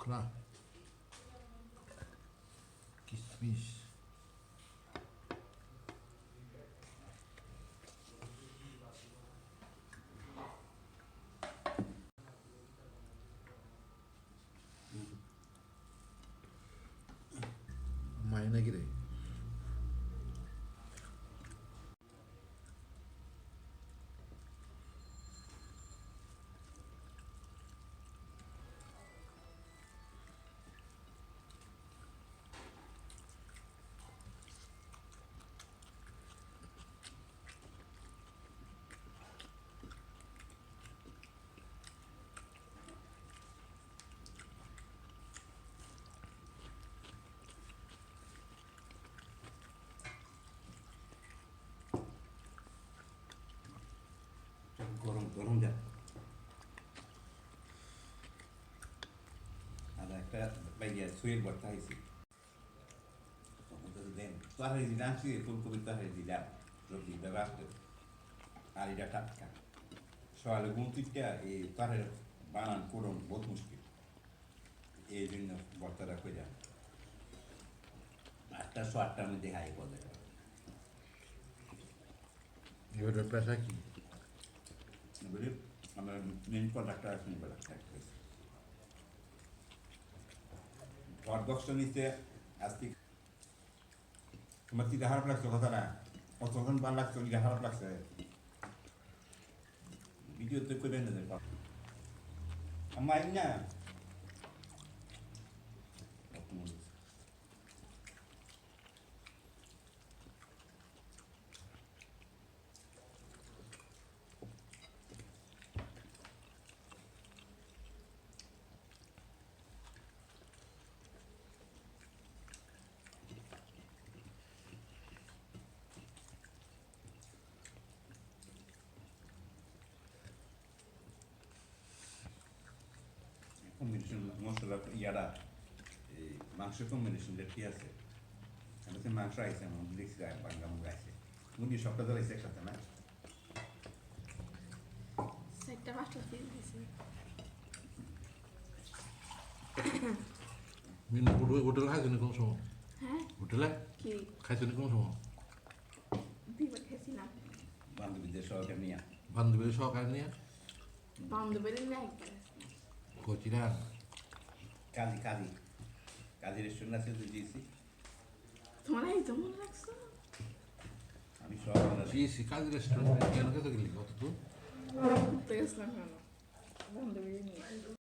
আখরা কিশমিশ মায় নাকি রে গরম গরম যা আর একটা বাইয়া সুয়ের ভর্তা হয়েছি তখন তো দেন তরকারি দিলে আনছি ফুলকপি তরকারি দিলাম সবজি রাখতে আর এটা টাটকা সকালে ঘুম থেকে এই তরকারি বানান করুন বহুত মুশকিল এই জন্য ভর্তাটা করে আটটা আটটার মধ্যে হাই বলে এবারে পেশা কি বলি আমার মেন প্রোডাক্টটা এখন বলে ঘর বক্স নিতে আজকে তোমার কি খারাপ লাগছে কথা না কতক্ষণ ভালো লাগছে কি খারাপ লাগছে ভিডিও তো করবেন না দেখো আমার না কম্বিনেশন মশলা ইয়ারা এই মাংস কম্বিনেশনটা কি আছে আমি তো মাংস আইসে আমার দেখছি বাংলা মুখ আইসে মুরগি সবটা ধরাইছে একসাথে না সেটা মাস্টার পিস দিছি মিনু হোটেল খাইছো না কোন সময় হ্যাঁ হোটেলে কি খাইছো না কোন সময় বিবার খেয়েছিলাম বান্ধবীদের সহকারে নিয়ে বান্ধবীর সহকারে নিয়ে বান্ধবীর নিয়ে একবার আসলাম কচিরা কাজী কাজী কাজী রেস্টুরেন্ট আছে তো দিয়েছি তোমার এই তো মনে রাখছো আমি সব সিএসি কাজ রেস্টুরেন্ট কেন খেতে গেলি কত দূর ঘুরতে গেছিলাম কেন বান্ধবী নিয়ে